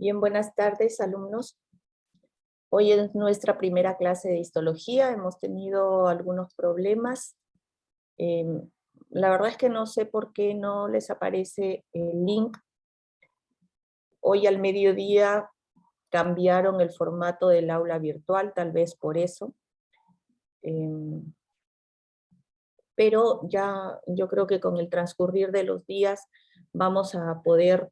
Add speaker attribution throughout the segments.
Speaker 1: Bien, buenas tardes, alumnos. Hoy es nuestra primera clase de histología. Hemos tenido algunos problemas. La verdad es que no sé por qué no les aparece el link. Hoy al mediodía cambiaron el formato del aula virtual, tal vez por eso. Pero ya yo creo que con el transcurrir de los días vamos a poder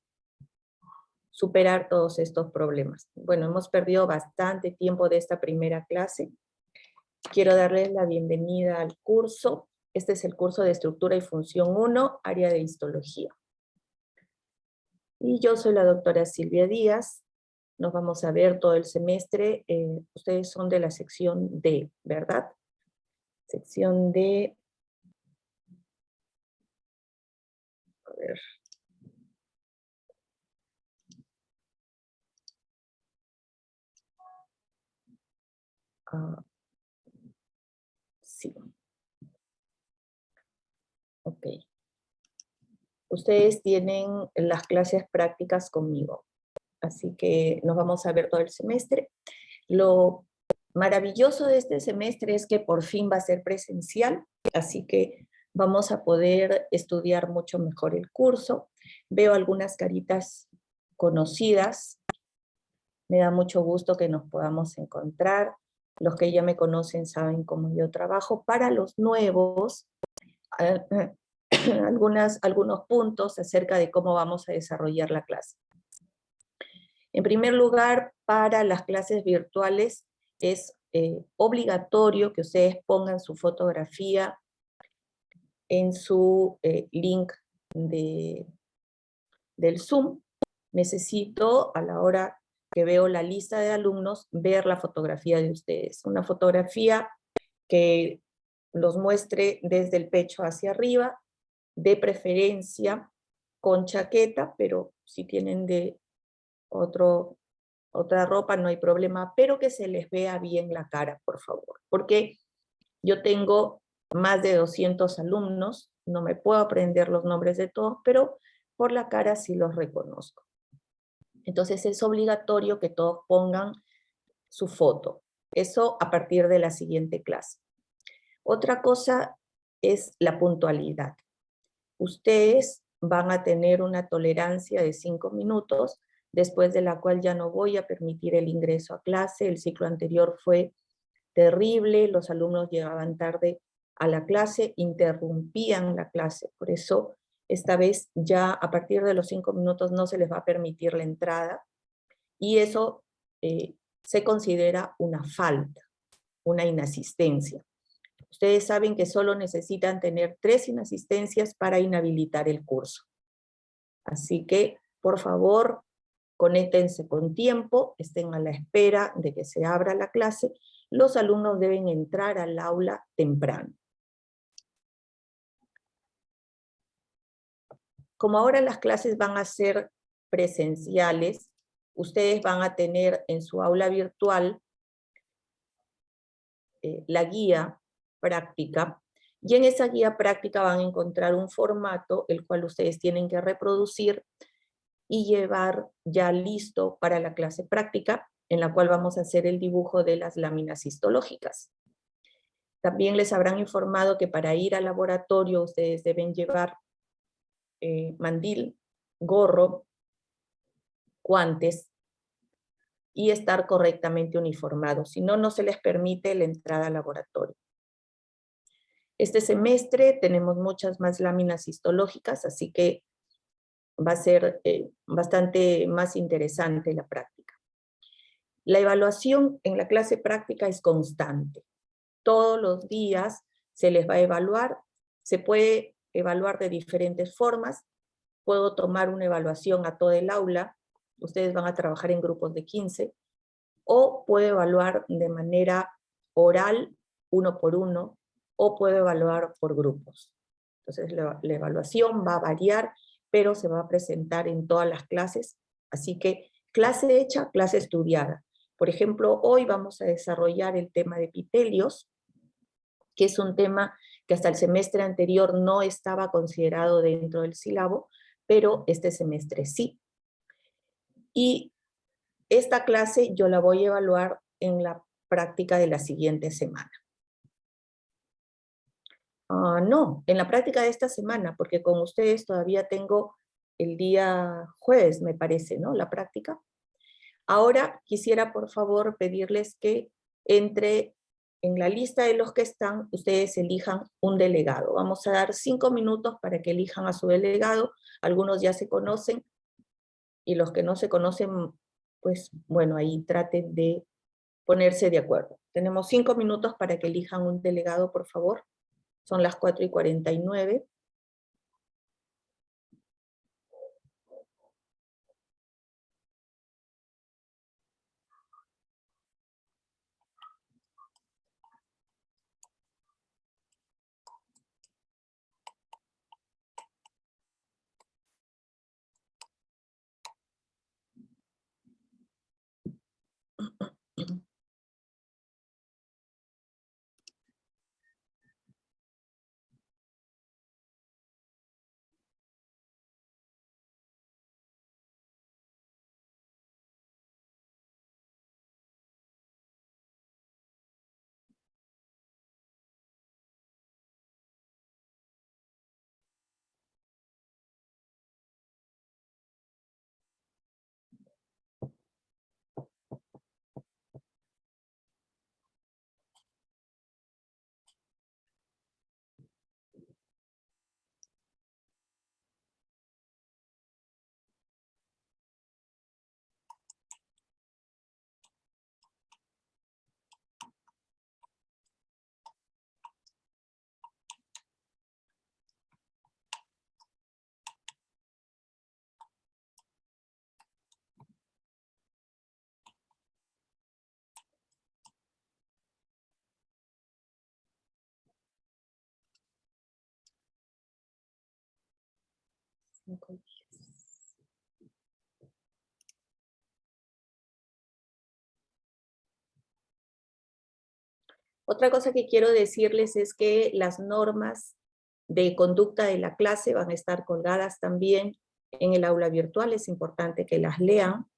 Speaker 1: superar todos estos problemas. Bueno, hemos perdido bastante tiempo de esta primera clase. Quiero darles la bienvenida al curso. Este es el curso de Estructura y Función 1, área de histología. Y yo soy la doctora Silvia Díaz. Nos vamos a ver todo el semestre. Ustedes son de la sección D, ¿verdad? Sección D. A ver. Sí. Ok. Ustedes tienen las clases prácticas conmigo. Así que nos vamos a ver todo el semestre. Lo maravilloso de este semestre es que por fin va a ser presencial, así que vamos a poder estudiar mucho mejor el curso. Veo algunas caritas conocidas. Me da mucho gusto que nos podamos encontrar. Los que ya me conocen saben cómo yo trabajo. Para los nuevos, algunos puntos acerca de cómo vamos a desarrollar la clase. En primer lugar, para las clases virtuales es obligatorio que ustedes pongan su fotografía en su link del Zoom. Necesito, a la hora que veo la lista de alumnos, ver la fotografía de ustedes. Una fotografía que los muestre desde el pecho hacia arriba, de preferencia con chaqueta, pero si tienen de otra ropa no hay problema, pero que se les vea bien la cara, por favor. Porque yo tengo más de 200 alumnos, no me puedo aprender los nombres de todos, pero por la cara sí los reconozco. Entonces es obligatorio que todos pongan su foto. Eso a partir de la siguiente clase. Otra cosa es la puntualidad. Ustedes van a tener una tolerancia de 5 minutos, después de la cual ya no voy a permitir el ingreso a clase. El ciclo anterior fue terrible, los alumnos llegaban tarde a la clase, interrumpían la clase. Por eso, esta vez ya a partir de los 5 minutos no se les va a permitir la entrada, y eso se considera una falta, una inasistencia. Ustedes saben que solo necesitan tener 3 inasistencias para inhabilitar el curso. Así que, por favor, conéctense con tiempo, estén a la espera de que se abra la clase. Los alumnos deben entrar al aula temprano. Como ahora las clases van a ser presenciales, ustedes van a tener en su aula virtual la guía práctica, y en esa guía práctica van a encontrar un formato el cual ustedes tienen que reproducir y llevar ya listo para la clase práctica, en la cual vamos a hacer el dibujo de las láminas histológicas. También les habrán informado que para ir al laboratorio ustedes deben llevar mandil, gorro, guantes y estar correctamente uniformados. Si no, no se les permite la entrada al laboratorio. Este semestre tenemos muchas más láminas histológicas, así que va a ser bastante más interesante la práctica. La evaluación en la clase práctica es constante. Todos los días se les va a evaluar. Se puede evaluar de diferentes formas. Puedo tomar una evaluación a todo el aula. Ustedes van a trabajar en grupos de 15. O puedo evaluar de manera oral, 1 por 1, o puedo evaluar por grupos. Entonces la evaluación va a variar, pero se va a presentar en todas las clases. Así que clase hecha, clase estudiada. Por ejemplo, hoy vamos a desarrollar el tema de epitelios, que es un tema que hasta el semestre anterior no estaba considerado dentro del sílabo, pero este semestre sí. Y esta clase yo la voy a evaluar en la práctica de la siguiente semana. No, en la práctica de esta semana, porque con ustedes todavía tengo el día jueves, me parece, ¿no? La práctica. Ahora quisiera, por favor, pedirles que entre en la lista de los que están, ustedes elijan un delegado. Vamos a dar 5 minutos para que elijan a su delegado. Algunos ya se conocen, y los que no se conocen, pues, bueno, ahí traten de ponerse de acuerdo. Tenemos 5 minutos para que elijan un delegado, por favor. Son las 4:49. Otra cosa que quiero decirles es que las normas de conducta de la clase van a estar colgadas también en el aula virtual. Es importante que las lean.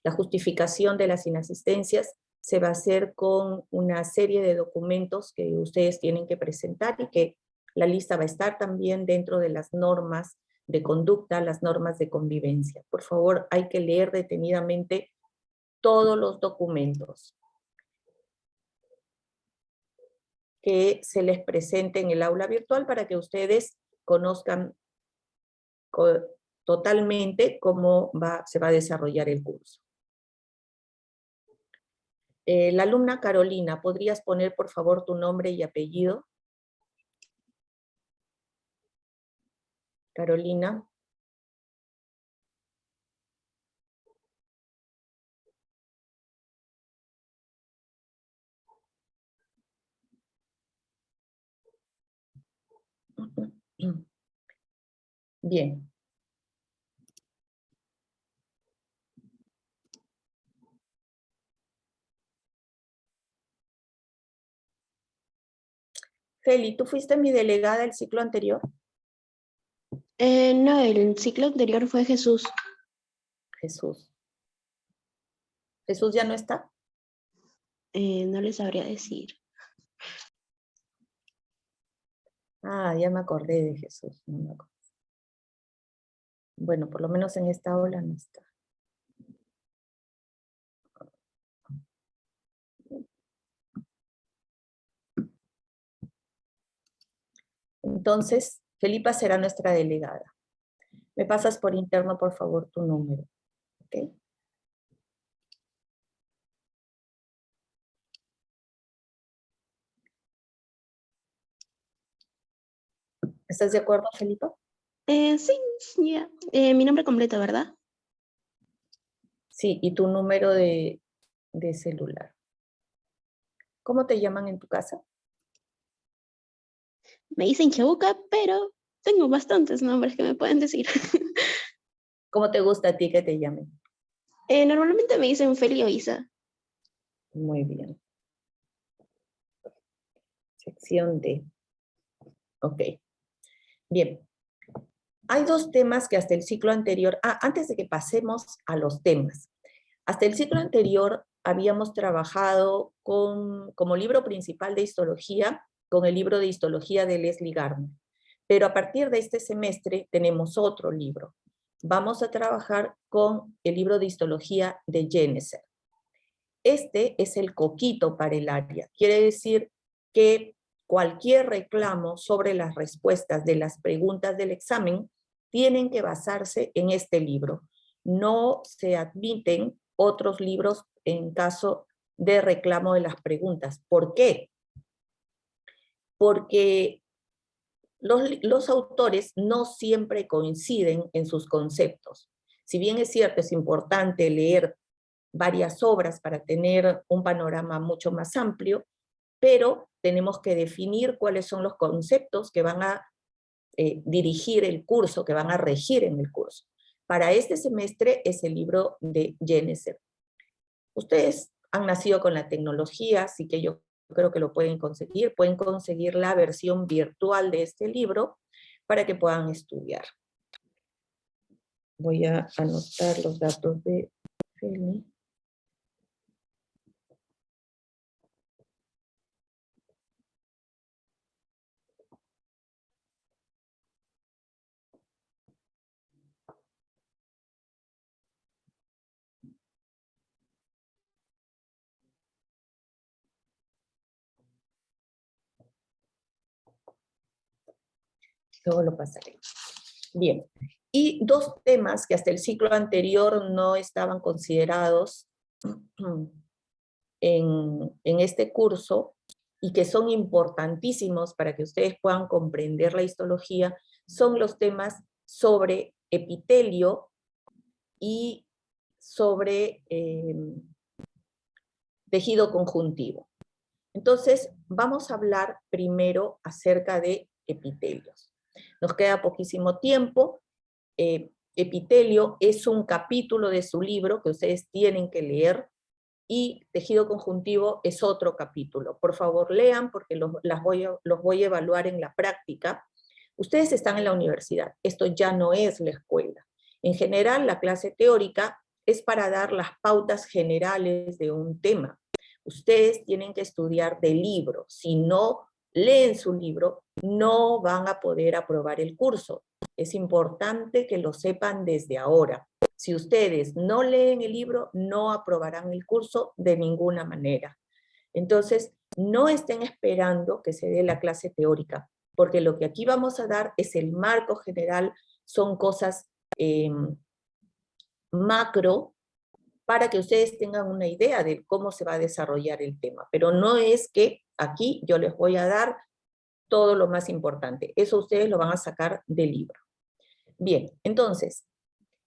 Speaker 1: La justificación de las inasistencias se va a hacer con una serie de documentos que ustedes tienen que presentar, y que la lista va a estar también dentro de las normas de conducta, las normas de convivencia. Por favor, hay que leer detenidamente todos los documentos que se les presente en el aula virtual para que ustedes conozcan totalmente cómo se va a desarrollar el curso. La alumna Carolina, ¿podrías poner por favor tu nombre y apellido? Carolina. Bien. Feli, ¿tú fuiste mi delegada el ciclo anterior?
Speaker 2: No, el ciclo anterior fue Jesús.
Speaker 1: Jesús. ¿Jesús ya no está?
Speaker 2: No les sabría decir.
Speaker 1: Ya me acordé de Jesús. No me acuerdo. Bueno, por lo menos en esta aula no está. Entonces, Felipa será nuestra delegada. Me pasas por interno, por favor, tu número. ¿Ok? ¿Estás de acuerdo, Felipa?
Speaker 2: Sí, ya. Mi nombre completo, ¿verdad?
Speaker 1: Sí, y tu número de celular. ¿Cómo te llaman en tu casa?
Speaker 2: Me dicen Chabuca, pero tengo bastantes nombres que me pueden decir.
Speaker 1: ¿Cómo te gusta a ti que te llamen?
Speaker 2: Normalmente me dicen Feli o Isa.
Speaker 1: Muy bien. Sección D. Ok. Bien. Hay dos temas que hasta el ciclo anterior... antes de que pasemos a los temas. Hasta el ciclo anterior habíamos trabajado como libro principal de histología con el libro de histología de Leslie Gardner. Pero a partir de este semestre tenemos otro libro. Vamos a trabajar con el libro de histología de Jeneser. Este es el coquito para el área. Quiere decir que cualquier reclamo sobre las respuestas de las preguntas del examen tienen que basarse en este libro. No se admiten otros libros en caso de reclamo de las preguntas. ¿Por qué? Porque los autores no siempre coinciden en sus conceptos. Si bien es cierto, es importante leer varias obras para tener un panorama mucho más amplio, pero tenemos que definir cuáles son los conceptos que van a dirigir el curso, que van a regir en el curso. Para este semestre es el libro de Jeneser. Ustedes han nacido con la tecnología, así que yo creo que lo pueden conseguir la versión virtual de este libro para que puedan estudiar. Voy a anotar los datos de Feli. Luego lo pasaré. Bien. Y dos temas que hasta el ciclo anterior no estaban considerados en este curso y que son importantísimos para que ustedes puedan comprender la histología, son los temas sobre epitelio y sobre tejido conjuntivo. Entonces, vamos a hablar primero acerca de epitelios. Nos queda poquísimo tiempo. Epitelio es un capítulo de su libro que ustedes tienen que leer, y tejido conjuntivo es otro capítulo. Por favor, lean porque los voy a evaluar en la práctica. Ustedes están en la universidad, esto ya no es la escuela. En general, la clase teórica es para dar las pautas generales de un tema. Ustedes tienen que estudiar del libro. Si no leen su libro, no van a poder aprobar el curso. Es importante que lo sepan desde ahora. Si ustedes no leen el libro, no aprobarán el curso de ninguna manera. Entonces, no estén esperando que se dé la clase teórica, porque lo que aquí vamos a dar es el marco general, son cosas macro, para que ustedes tengan una idea de cómo se va a desarrollar el tema. Pero no es que aquí yo les voy a dar todo lo más importante. Eso ustedes lo van a sacar del libro. Bien, entonces,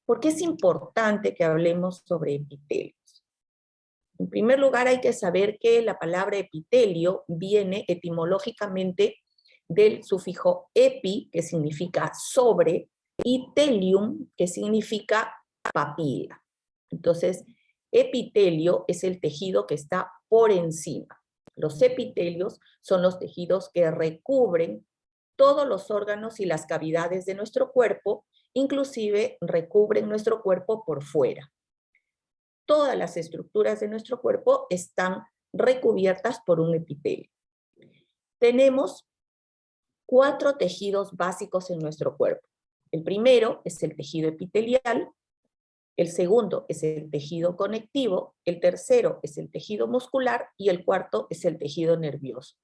Speaker 1: ¿por qué es importante que hablemos sobre epitelios? En primer lugar, hay que saber que la palabra epitelio viene etimológicamente del sufijo epi, que significa sobre, y telium, que significa papila. Entonces, epitelio es el tejido que está por encima. Los epitelios son los tejidos que recubren todos los órganos y las cavidades de nuestro cuerpo, inclusive recubren nuestro cuerpo por fuera. Todas las estructuras de nuestro cuerpo están recubiertas por un epitelio. Tenemos 4 tejidos básicos en nuestro cuerpo. El primero es el tejido epitelial, el segundo es el tejido conectivo, el tercero es el tejido muscular y el cuarto es el tejido nervioso.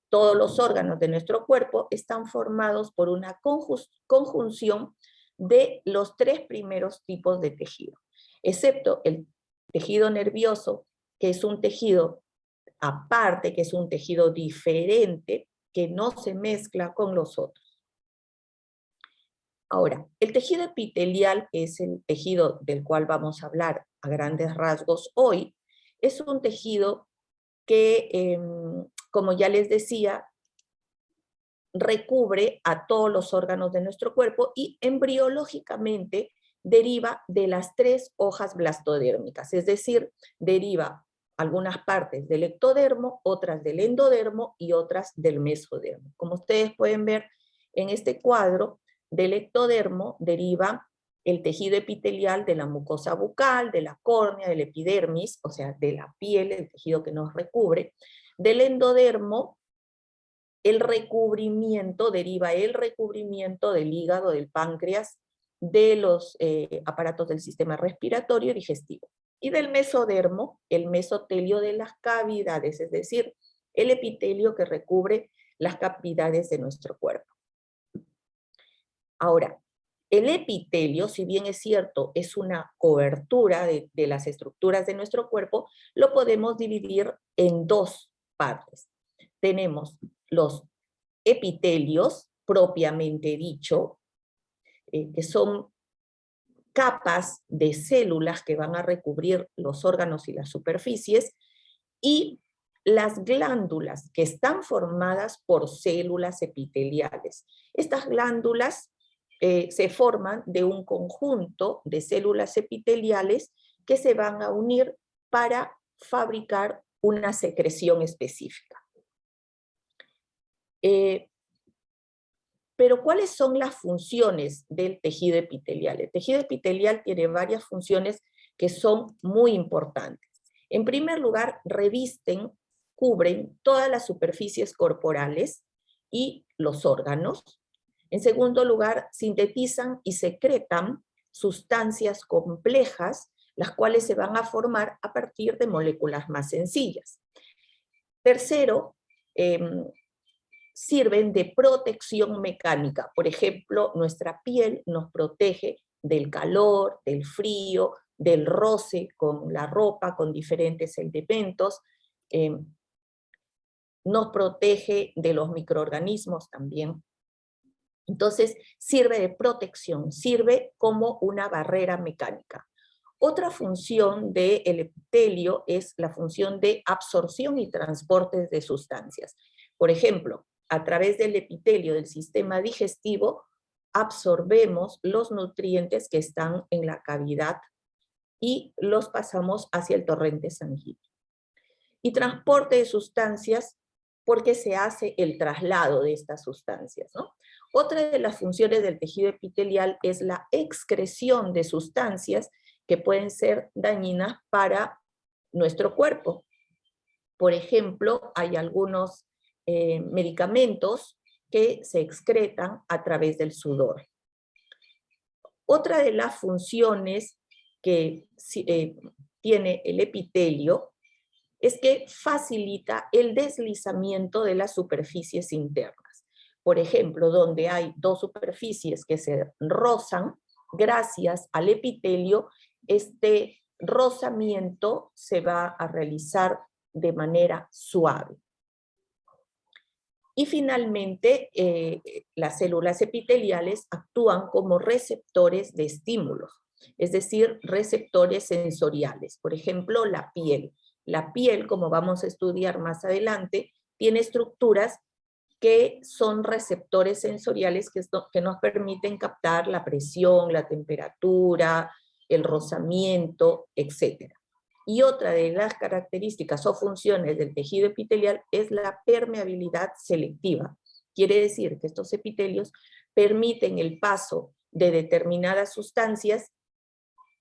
Speaker 1: Todos los órganos de nuestro cuerpo están formados por una conjunción de los 3 primeros tipos de tejido, excepto el tejido nervioso, que es un tejido aparte, que es un tejido diferente, que no se mezcla con los otros. Ahora, el tejido epitelial, que es el tejido del cual vamos a hablar a grandes rasgos hoy, es un tejido que, como ya les decía, recubre a todos los órganos de nuestro cuerpo y embriológicamente deriva de las 3 hojas blastodérmicas, es decir, deriva algunas partes del ectodermo, otras del endodermo y otras del mesodermo. Como ustedes pueden ver en este cuadro, del ectodermo deriva el tejido epitelial de la mucosa bucal, de la córnea, del epidermis, o sea, de la piel, el tejido que nos recubre, del endodermo, el recubrimiento, deriva el recubrimiento del hígado, del páncreas, de los aparatos del sistema respiratorio y digestivo. Y del mesodermo, el mesotelio de las cavidades, es decir, el epitelio que recubre las cavidades de nuestro cuerpo. Ahora, el epitelio, si bien es cierto, es una cobertura de las estructuras de nuestro cuerpo, lo podemos dividir en dos partes. Tenemos los epitelios, propiamente dicho, que son capas de células que van a recubrir los órganos y las superficies, y las glándulas, que están formadas por células epiteliales. Estas glándulas se forman de un conjunto de células epiteliales que se van a unir para fabricar una secreción específica. Pero ¿cuáles son las funciones del tejido epitelial? El tejido epitelial tiene varias funciones que son muy importantes. En primer lugar, revisten, cubren todas las superficies corporales y los órganos. En segundo lugar, sintetizan y secretan sustancias complejas, las cuales se van a formar a partir de moléculas más sencillas. Tercero, sirven de protección mecánica. Por ejemplo, nuestra piel nos protege del calor, del frío, del roce con la ropa, con diferentes elementos. Nos protege de los microorganismos también. Entonces, sirve de protección, sirve como una barrera mecánica. Otra función del epitelio es la función de absorción y transporte de sustancias. Por ejemplo, a través del epitelio del sistema digestivo, absorbemos los nutrientes que están en la cavidad y los pasamos hacia el torrente sanguíneo. Y transporte de sustancias porque se hace el traslado de estas sustancias, ¿no? Otra de las funciones del tejido epitelial es la excreción de sustancias que pueden ser dañinas para nuestro cuerpo. Por ejemplo, hay algunos medicamentos que se excretan a través del sudor. Otra de las funciones que tiene el epitelio es que facilita el deslizamiento de las superficies internas. Por ejemplo, donde hay dos superficies que se rozan, gracias al epitelio, este rozamiento se va a realizar de manera suave. Y finalmente, las células epiteliales actúan como receptores de estímulos, es decir, receptores sensoriales. Por ejemplo, la piel. La piel, como vamos a estudiar más adelante, tiene estructuras que son receptores sensoriales que nos permiten captar la presión, la temperatura, el rozamiento, etc. Y otra de las características o funciones del tejido epitelial es la permeabilidad selectiva. Quiere decir que estos epitelios permiten el paso de determinadas sustancias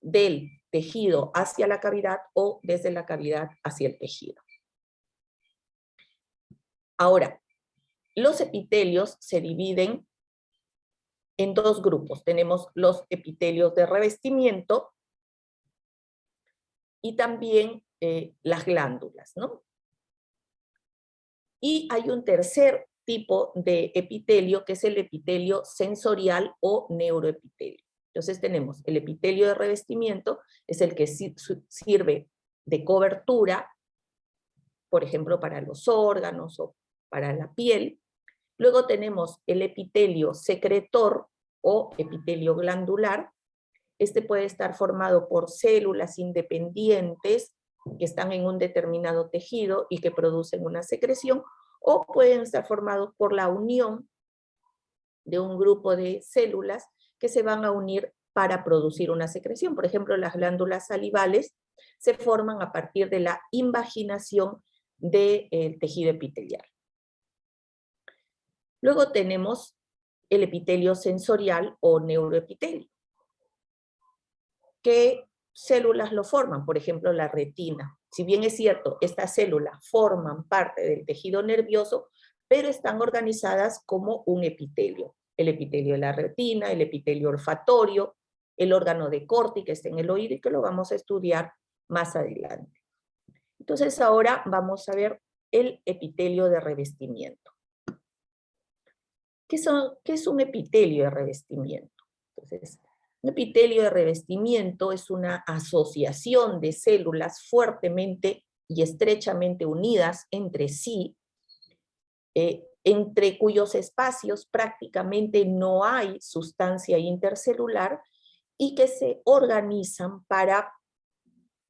Speaker 1: del tejido hacia la cavidad o desde la cavidad hacia el tejido. Ahora, los epitelios se dividen en dos grupos. Tenemos los epitelios de revestimiento y también las glándulas, ¿no? Y hay un tercer tipo de epitelio, que es el epitelio sensorial o neuroepitelio. Entonces tenemos el epitelio de revestimiento, es el que sirve de cobertura, por ejemplo, para los órganos o para la piel. Luego tenemos el epitelio secretor o epitelio glandular. Este puede estar formado por células independientes que están en un determinado tejido y que producen una secreción, o pueden estar formados por la unión de un grupo de células que se van a unir para producir una secreción. Por ejemplo, las glándulas salivales se forman a partir de la invaginación del tejido epitelial. Luego tenemos el epitelio sensorial o neuroepitelio. qué células lo forman, por ejemplo, la retina. Si bien es cierto, estas células forman parte del tejido nervioso, pero están organizadas como un epitelio. El epitelio de la retina, el epitelio olfatorio, el órgano de Corti que está en el oído y que lo vamos a estudiar más adelante. Entonces ahora vamos a ver el epitelio de revestimiento. ¿Qué es un epitelio de revestimiento? Entonces, un epitelio de revestimiento es una asociación de células fuertemente y estrechamente unidas entre sí, entre cuyos espacios prácticamente no hay sustancia intercelular y que se organizan para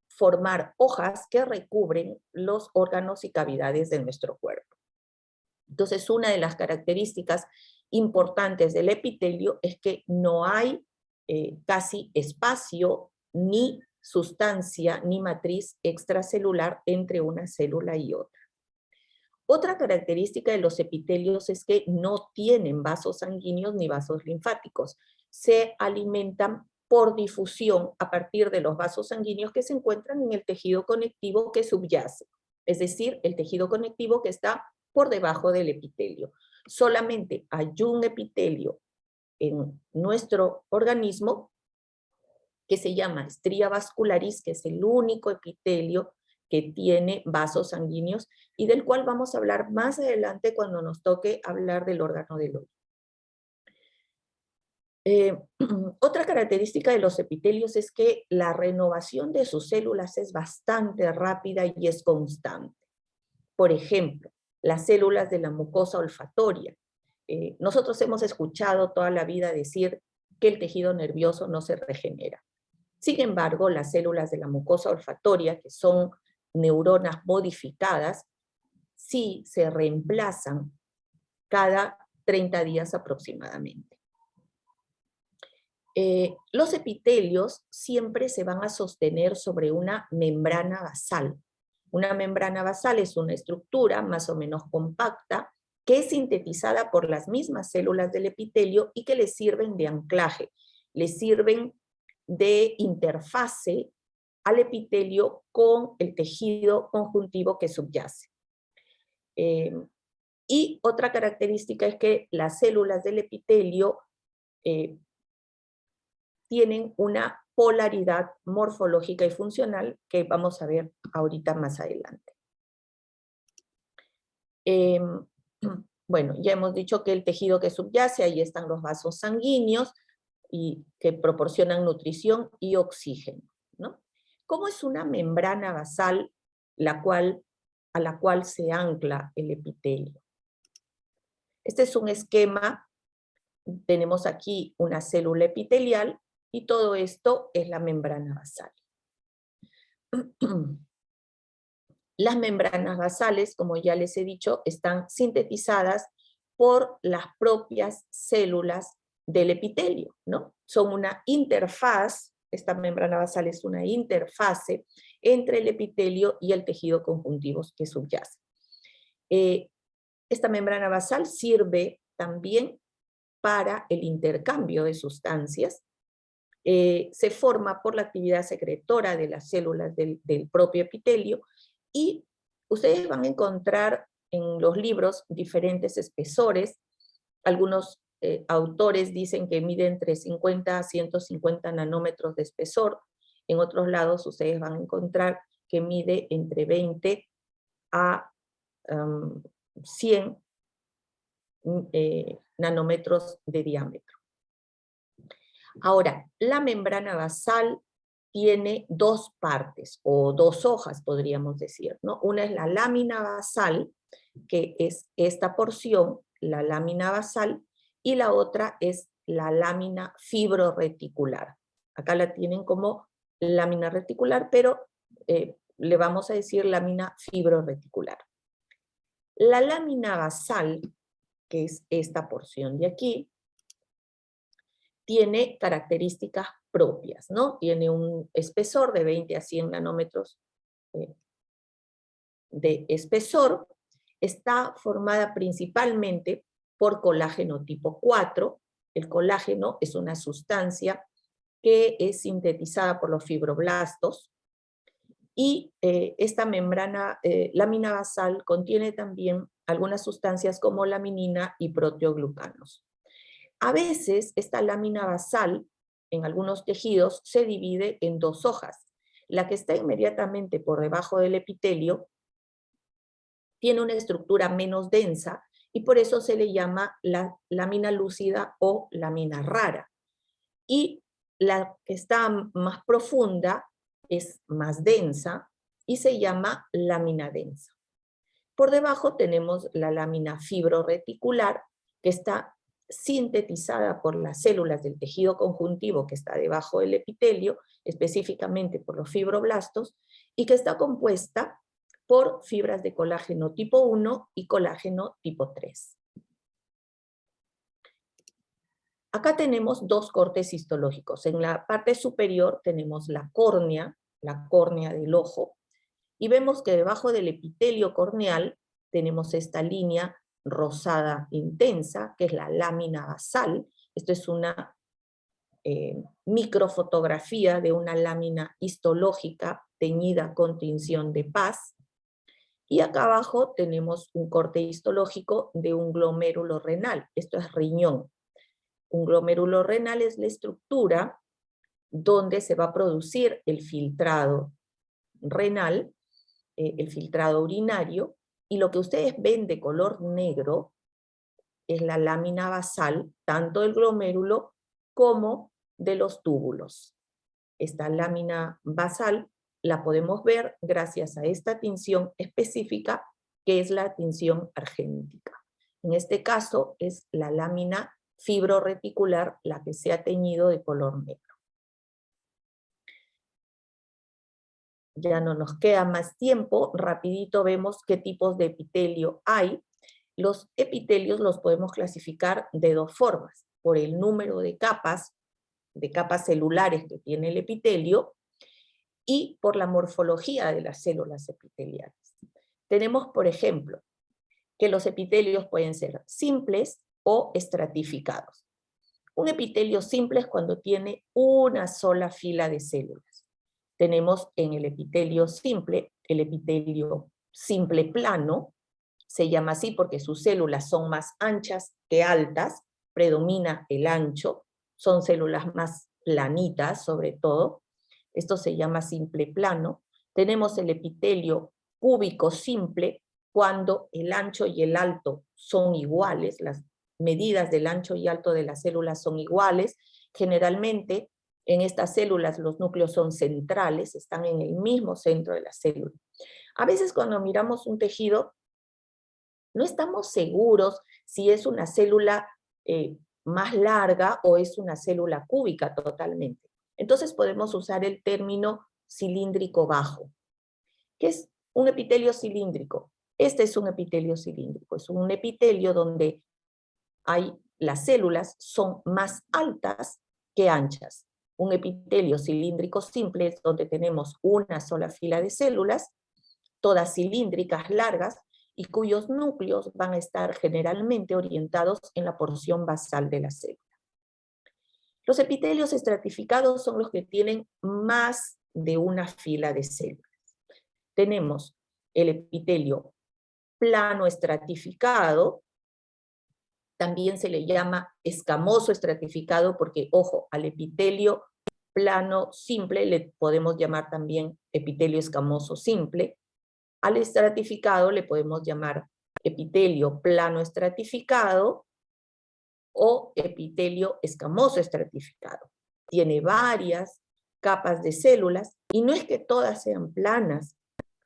Speaker 1: formar hojas que recubren los órganos y cavidades de nuestro cuerpo. Entonces, una de las características importantes del epitelio es que no hay casi espacio, ni sustancia, ni matriz extracelular entre una célula y otra. Otra característica de los epitelios es que no tienen vasos sanguíneos ni vasos linfáticos. Se alimentan por difusión a partir de los vasos sanguíneos que se encuentran en el tejido conectivo que subyace, es decir, el tejido conectivo que está por debajo del epitelio. Solamente hay un epitelio en nuestro organismo que se llama estría vascularis, que es el único epitelio que tiene vasos sanguíneos y del cual vamos a hablar más adelante cuando nos toque hablar del órgano del oído. Otra característica de los epitelios es que la renovación de sus células es bastante rápida y es constante. Por ejemplo, las células de la mucosa olfatoria. Nosotros hemos escuchado toda la vida decir que el tejido nervioso no se regenera. Sin embargo, las células de la mucosa olfatoria, que son neuronas modificadas, sí se reemplazan cada 30 días aproximadamente. Los epitelios siempre se van a sostener sobre una membrana basal. Una membrana basal es una estructura más o menos compacta que es sintetizada por las mismas células del epitelio y que les sirven de anclaje, les sirven de interfase al epitelio con el tejido conjuntivo que subyace. Y otra característica es que las células del epitelio tienen una polaridad morfológica y funcional que vamos a ver ahorita más adelante. Bueno, ya hemos dicho que el tejido que subyace, ahí están los vasos sanguíneos y que proporcionan nutrición y oxígeno, ¿no? ¿Cómo es una membrana basal a la cual se ancla el epitelio? Este es un esquema, tenemos aquí una célula epitelial y todo esto es la membrana basal. Las membranas basales, como ya les he dicho, están sintetizadas por las propias células del epitelio, ¿no? Son una interfaz, esta membrana basal es una interfase entre el epitelio y el tejido conjuntivo que subyace. Esta membrana basal sirve también para el intercambio de sustancias. Se forma por la actividad secretora de las células del propio epitelio y ustedes van a encontrar en los libros diferentes espesores. Algunos autores dicen que mide entre 50 a 150 nanómetros de espesor. En otros lados ustedes van a encontrar que mide entre 20 a 100 nanómetros de diámetro. Ahora, la membrana basal tiene dos partes, o dos hojas podríamos decir, ¿no? Una es la lámina basal, que es esta porción, la lámina basal, y la otra es la lámina fibroreticular. Acá la tienen como lámina reticular, pero le vamos a decir lámina fibroreticular. La lámina basal, que es esta porción de aquí, tiene características propias, ¿no? Tiene un espesor de 20 a 100 nanómetros de espesor, está formada principalmente por colágeno tipo 4. El colágeno es una sustancia que es sintetizada por los fibroblastos, y esta membrana, lámina basal, contiene también algunas sustancias como laminina y proteoglucanos. A veces esta lámina basal, en algunos tejidos, se divide en dos hojas. La que está inmediatamente por debajo del epitelio tiene una estructura menos densa y por eso se le llama la lámina lúcida o lámina rara. Y la que está más profunda es más densa y se llama lámina densa. Por debajo tenemos la lámina fibroreticular, que está sintetizada por las células del tejido conjuntivo que está debajo del epitelio, específicamente por los fibroblastos, y que está compuesta por fibras de colágeno tipo 1 y colágeno tipo 3. Acá tenemos dos cortes histológicos. En la parte superior tenemos la córnea del ojo, y vemos que debajo del epitelio corneal tenemos esta línea rosada intensa, que es la lámina basal. Esto es una microfotografía de una lámina histológica teñida con tinción de paz. Y acá abajo tenemos un corte histológico de un glomérulo renal. Esto es riñón. Un glomérulo renal es la estructura donde se va a producir el filtrado renal, el filtrado urinario, y lo que ustedes ven de color negro es la lámina basal, tanto del glomérulo como de los túbulos. Esta lámina basal la podemos ver gracias a esta tinción específica, que es la tinción argéntica. En este caso es la lámina fibroreticular la que se ha teñido de color negro. Ya no nos queda más tiempo, rapidito vemos qué tipos de epitelio hay. Los epitelios los podemos clasificar de dos formas: por el número de capas celulares que tiene el epitelio, y por la morfología de las células epiteliales. Tenemos, por ejemplo, que los epitelios pueden ser simples o estratificados. Un epitelio simple es cuando tiene una sola fila de células. Tenemos en el epitelio simple plano, se llama así porque sus células son más anchas que altas, predomina el ancho, son células más planitas sobre todo, esto se llama simple plano. Tenemos el epitelio cúbico simple, cuando el ancho y el alto son iguales, las medidas del ancho y alto de las células son iguales. Generalmente en estas células los núcleos son centrales, están en el mismo centro de la célula. A veces cuando miramos un tejido, no estamos seguros si es una célula más larga o es una célula cúbica totalmente. Entonces podemos usar el término cilíndrico bajo. ¿Qué es un epitelio cilíndrico? Este es un epitelio cilíndrico, es un epitelio donde las células son más altas que anchas. Un epitelio cilíndrico simple es donde tenemos una sola fila de células, todas cilíndricas, largas, y cuyos núcleos van a estar generalmente orientados en la porción basal de la célula. Los epitelios estratificados son los que tienen más de una fila de células. Tenemos el epitelio plano estratificado, también se le llama escamoso estratificado porque, ojo, al epitelio plano simple le podemos llamar también epitelio escamoso simple. Al estratificado le podemos llamar epitelio plano estratificado o epitelio escamoso estratificado. Tiene varias capas de células y no es que todas sean planas,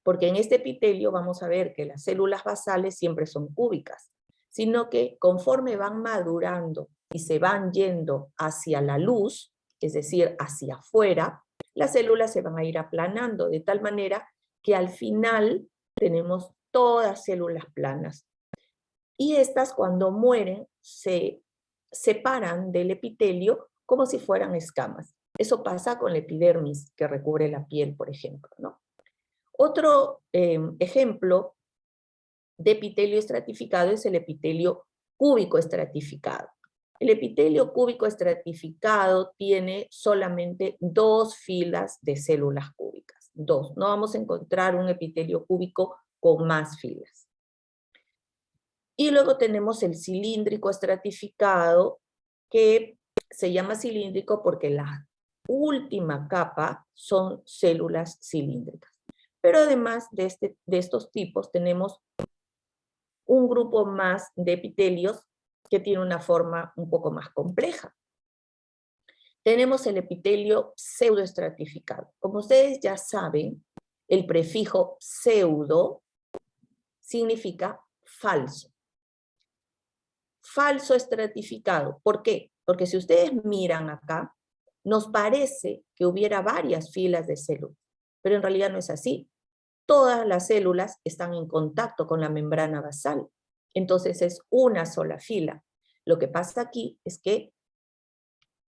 Speaker 1: porque en este epitelio vamos a ver que las células basales siempre son cúbicas, sino que conforme van madurando y se van yendo hacia la luz, es decir, hacia afuera, las células se van a ir aplanando de tal manera que al final tenemos todas células planas. Y estas, cuando mueren, se separan del epitelio como si fueran escamas. Eso pasa con la epidermis que recubre la piel, por ejemplo, ¿no? Otro ejemplo de epitelio estratificado es el epitelio cúbico estratificado. El epitelio cúbico estratificado tiene solamente 2 filas de células cúbicas. 2. No vamos a encontrar un epitelio cúbico con más filas. Y luego tenemos el cilíndrico estratificado, que se llama cilíndrico porque la última capa son células cilíndricas. Pero además de estos tipos tenemos un grupo más de epitelios que tiene una forma un poco más compleja. Tenemos el epitelio pseudoestratificado. Como ustedes ya saben, el prefijo pseudo significa falso. Falso estratificado. ¿Por qué? Porque si ustedes miran acá, nos parece que hubiera varias filas de células, pero en realidad no es así. Todas las células están en contacto con la membrana basal. Entonces es una sola fila. Lo que pasa aquí es que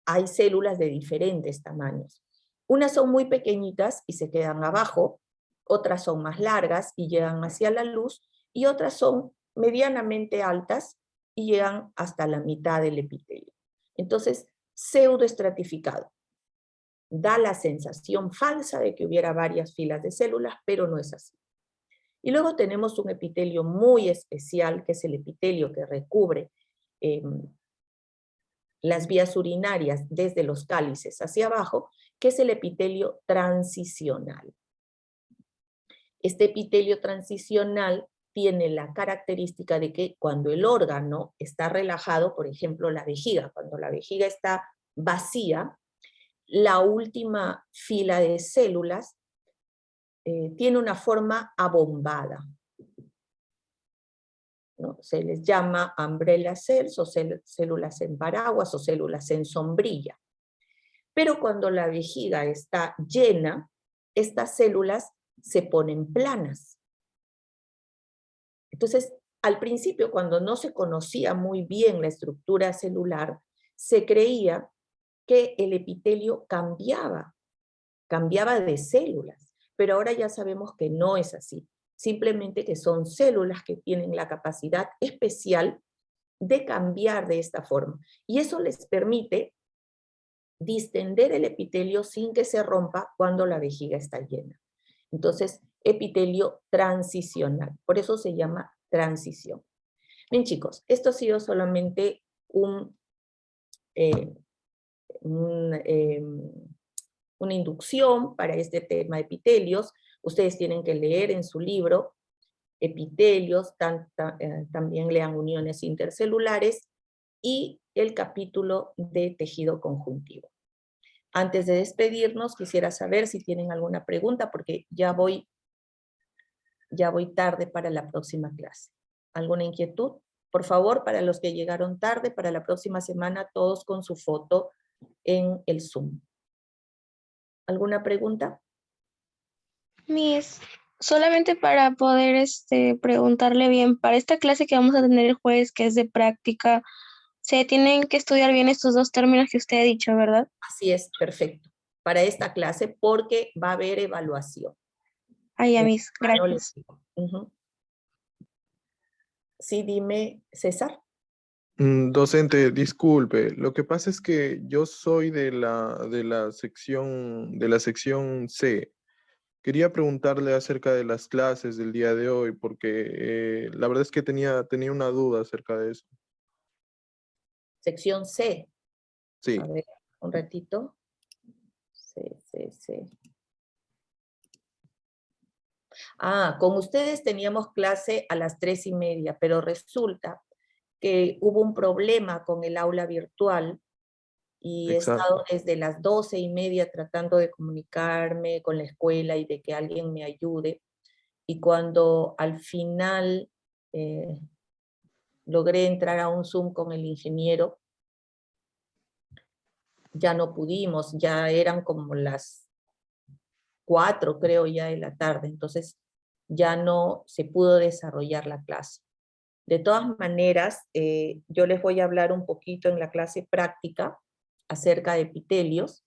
Speaker 1: hay células de diferentes tamaños. Unas son muy pequeñitas y se quedan abajo, otras son más largas y llegan hacia la luz, y otras son medianamente altas y llegan hasta la mitad del epitelio. Entonces, pseudoestratificado. Da la sensación falsa de que hubiera varias filas de células, pero no es así. Y luego tenemos un epitelio muy especial, que es el epitelio que recubre las vías urinarias desde los cálices hacia abajo, que es el epitelio transicional. Este epitelio transicional tiene la característica de que cuando el órgano está relajado, por ejemplo la vejiga, cuando la vejiga está vacía, la última fila de células tiene una forma abombada, ¿no? Se les llama umbrella cells o células en paraguas o células en sombrilla. Pero cuando la vejiga está llena, estas células se ponen planas. Entonces, al principio, cuando no se conocía muy bien la estructura celular, se creía que el epitelio cambiaba de células, pero ahora ya sabemos que no es así. Simplemente que son células que tienen la capacidad especial de cambiar de esta forma. Y eso les permite distender el epitelio sin que se rompa cuando la vejiga está llena. Entonces, epitelio transicional. Por eso se llama transición. Bien, chicos, esto ha sido solamente una inducción para este tema de epitelios. Ustedes tienen que leer en su libro epitelios, también lean uniones intercelulares y el capítulo de tejido conjuntivo. Antes de despedirnos, quisiera saber si tienen alguna pregunta, porque ya voy tarde para la próxima clase. ¿Alguna inquietud? Por favor, para los que llegaron tarde, para la próxima semana, todos con su foto en el Zoom. ¿Alguna pregunta?
Speaker 2: Miss, solamente para poder preguntarle bien, para esta clase que vamos a tener el jueves, que es de práctica, se tienen que estudiar bien estos 2 términos que usted ha dicho, ¿verdad?
Speaker 1: Así es, perfecto. Para esta clase, porque va a haber evaluación.
Speaker 2: Ah, ya, Miss, gracias.
Speaker 1: Sí, dime, César.
Speaker 3: Docente, disculpe, lo que pasa es que yo soy de la sección C. Quería preguntarle acerca de las clases del día de hoy, porque la verdad es que tenía una duda acerca de eso.
Speaker 1: Sección C.
Speaker 3: Sí.
Speaker 1: A ver, un ratito. C. Ah, con ustedes teníamos clase a las 3:30, pero resulta que hubo un problema con el aula virtual y he estado desde las 12:30 tratando de comunicarme con la escuela y de que alguien me ayude. Y cuando al final logré entrar a un Zoom con el ingeniero, ya no pudimos, ya eran como las 4, creo, ya de la tarde, entonces ya no se pudo desarrollar la clase. De todas maneras, yo les voy a hablar un poquito en la clase práctica acerca de epitelios,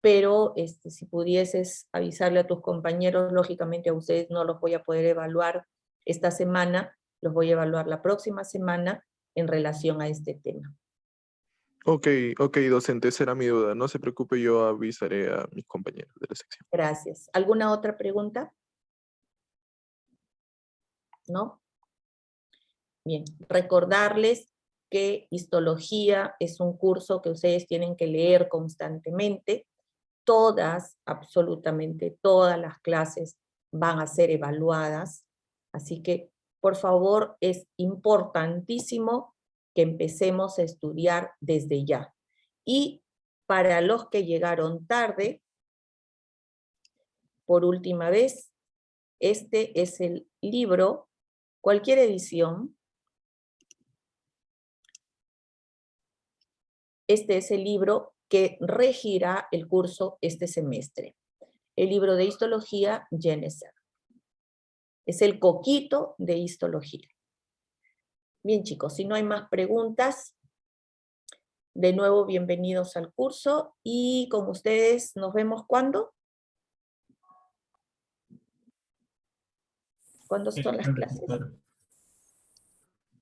Speaker 1: pero si pudieses avisarle a tus compañeros, lógicamente a ustedes no los voy a poder evaluar esta semana, los voy a evaluar la próxima semana en relación a este tema.
Speaker 3: Ok, docente, esa era mi duda. No se preocupe, yo avisaré a mis compañeros de la sección.
Speaker 1: Gracias. ¿Alguna otra pregunta? ¿No? Bien, recordarles que histología es un curso que ustedes tienen que leer constantemente. Todas, absolutamente todas las clases van a ser evaluadas. Así que, por favor, es importantísimo que empecemos a estudiar desde ya. Y para los que llegaron tarde, por última vez, este es el libro, cualquier edición. Este es el libro que regirá el curso este semestre. El libro de histología, Jenneser. Es el coquito de histología. Bien, chicos, si no hay más preguntas, de nuevo bienvenidos al curso y con ustedes nos vemos ¿cuándo? ¿Cuándo son las clases?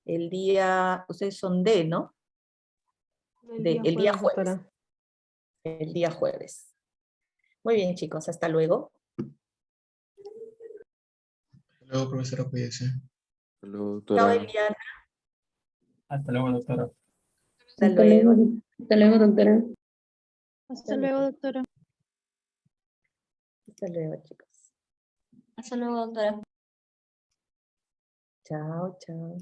Speaker 1: El día, ustedes son ¿no? El día jueves. El día jueves. Muy bien, chicos, hasta luego.
Speaker 4: Hasta luego, profesora, cuídese.
Speaker 3: Hasta luego,
Speaker 1: Chao,
Speaker 3: doctora.
Speaker 1: Eliana.
Speaker 4: Hasta luego, doctora.
Speaker 1: Hasta luego.
Speaker 5: Hasta luego, doctora.
Speaker 6: Hasta luego, doctora.
Speaker 1: Hasta luego, chicos.
Speaker 5: Hasta luego, doctora.
Speaker 1: Chao, chao.